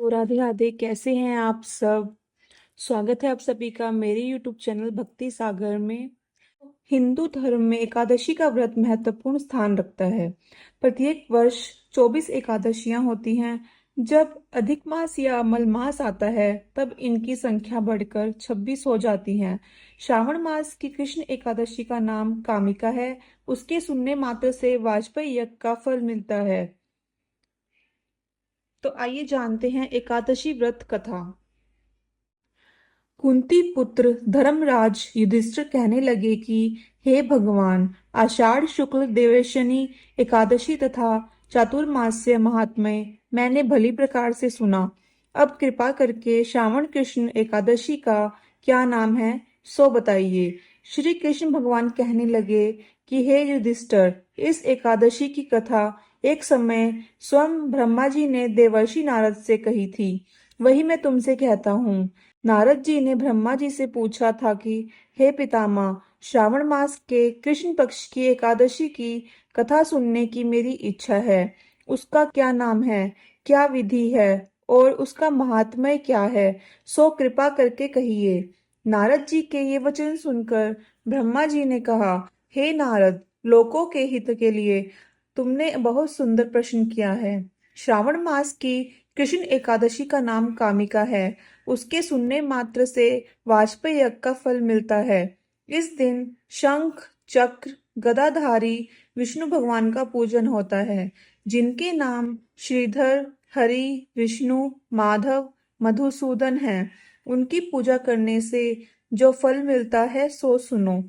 तो राधे राधे। कैसे हैं आप सब? स्वागत है आप सभी का मेरे यूट्यूब चैनल भक्ति सागर में। हिंदू धर्म में एकादशी का व्रत महत्वपूर्ण स्थान रखता है। प्रत्येक वर्ष 24 एकादशियां होती हैं। जब अधिक मास या अमल मास आता है तब इनकी संख्या बढ़कर 26 हो जाती है। श्रावण मास की कृष्ण एकादशी का नाम कामिका है। उसके सुनने मात्र से वाजपेयी यज्ञ का फल मिलता है। तो आइए जानते हैं एकादशी व्रत कथा। कुंती पुत्र धर्मराज युधिष्ठिर कहने लगे कि हे भगवान, आषाढ़ शुक्ल देवशनी एकादशी तथा चातुर्मास्य महात्म्य मैंने भली प्रकार से सुना। अब कृपा करके श्रावण कृष्ण एकादशी का क्या नाम है सो बताइए। श्री कृष्ण भगवान कहने लगे कि हे युधिष्ठिर, इस एकादशी की कथा एक समय स्वयं ब्रह्मा जी ने देवर्षि नारद से कही थी। वही मैं तुमसे कहता हूँ। नारद जी ने ब्रह्मा जी से पूछा था कि हे पितामह, श्रावण मास के कृष्ण पक्ष की एकादशी की कथा सुनने की मेरी इच्छा है। उसका क्या नाम है, क्या विधि है और उसका महात्म्य क्या है, सो कृपा करके कहिए। नारद जी के ये वचन सुनकर ब्रह्मा जी ने कहा, हे नारद, लोकों के हित के लिए तुमने बहुत सुंदर प्रश्न किया है। श्रावण मास की कृष्ण एकादशी का नाम कामिका है। उसके सुनने मात्र से वाजपेय यज्ञ का फल मिलता है। इस दिन शंख चक्र गदाधारी विष्णु भगवान का पूजन होता है, जिनके नाम श्रीधर, हरि, विष्णु, माधव, मधुसूदन हैं। उनकी पूजा करने से जो फल मिलता है सो सुनो।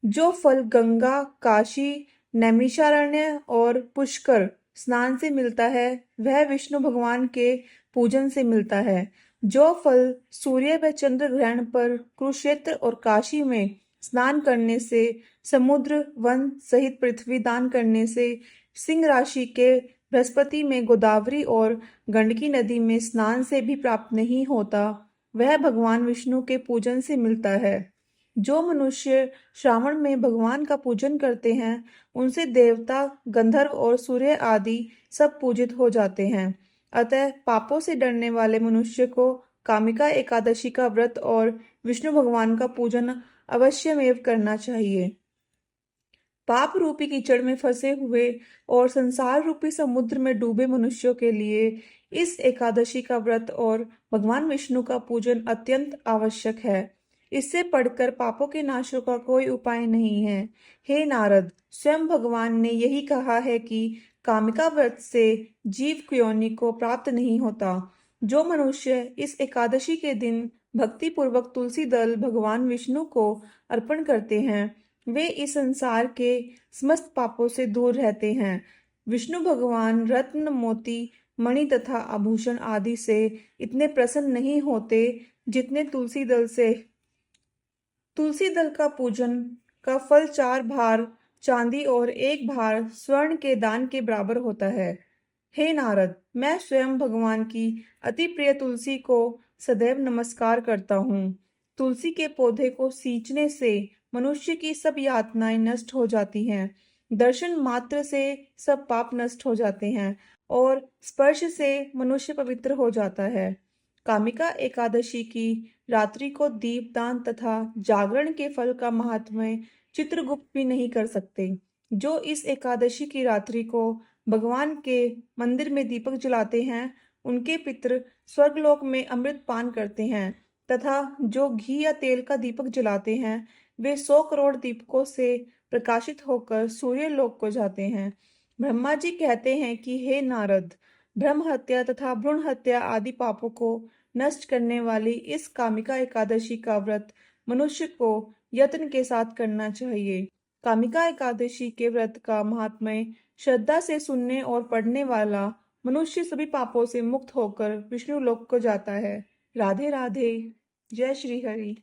जो फल गंगा, काशी, नैमिषारण्य और पुष्कर स्नान से मिलता है वह विष्णु भगवान के पूजन से मिलता है। जो फल सूर्य व चंद्र ग्रहण पर कुरुक्षेत्र और काशी में स्नान करने से, समुद्र वन सहित पृथ्वी दान करने से, सिंह राशि के बृहस्पति में गोदावरी और गंडकी नदी में स्नान से भी प्राप्त नहीं होता, वह भगवान विष्णु के पूजन से मिलता है। जो मनुष्य श्रावण में भगवान का पूजन करते हैं उनसे देवता, गंधर्व और सूर्य आदि सब पूजित हो जाते हैं। अतः पापों से डरने वाले मनुष्य को कामिका एकादशी का व्रत और विष्णु भगवान का पूजन अवश्यमेव करना चाहिए। पाप रूपी कीचड़ में फंसे हुए और संसार रूपी समुद्र में डूबे मनुष्यों के लिए इस एकादशी का व्रत और भगवान विष्णु का पूजन अत्यंत आवश्यक है। इससे पढ़कर पापों के नाशों का कोई उपाय नहीं है। हे नारद, स्वयं भगवान ने यही कहा है कि कामिका व्रत से जीव योनि को प्राप्त नहीं होता। जो मनुष्य इस एकादशी के दिन भक्ति पूर्वक तुलसी दल भगवान विष्णु को अर्पण करते हैं वे इस संसार के समस्त पापों से दूर रहते हैं। विष्णु भगवान रत्न, मोती, मणि तथा आभूषण आदि से इतने प्रसन्न नहीं होते जितने तुलसी दल से। तुलसी दल का पूजन का फल 4 भार चांदी और 1 भार स्वर्ण के दान के बराबर होता है। हे नारद, मैं स्वयं भगवान की अति प्रिय तुलसी को सदैव नमस्कार करता हूँ। तुलसी के पौधे को सींचने से मनुष्य की सब यातनाएं नष्ट हो जाती हैं। दर्शन मात्र से सब पाप नष्ट हो जाते हैं और स्पर्श से मनुष्य पवित्र हो जाता है। कामिका एकादशी की रात्रि को दीपदान तथा जागरण के फल का महात्म्य चित्रगुप्त भी नहीं कर सकते। जो इस एकादशी की रात्रि को भगवान के मंदिर में दीपक जलाते हैं उनके पितृ स्वर्गलोक में अमृत पान करते हैं तथा जो घी या तेल का दीपक जलाते हैं वे 100 करोड़ दीपकों से प्रकाशित होकर सूर्य लोक को जाते हैं। ब्रह्मा जी कहते हैं कि हे नारद, ब्रह्म हत्या तथा भ्रूण हत्या आदि पापों को नष्ट करने वाली इस कामिका एकादशी का व्रत मनुष्य को यत्न के साथ करना चाहिए। कामिका एकादशी के व्रत का महात्म्य श्रद्धा से सुनने और पढ़ने वाला मनुष्य सभी पापों से मुक्त होकर विष्णु लोक को जाता है। राधे राधे। जय श्री हरि।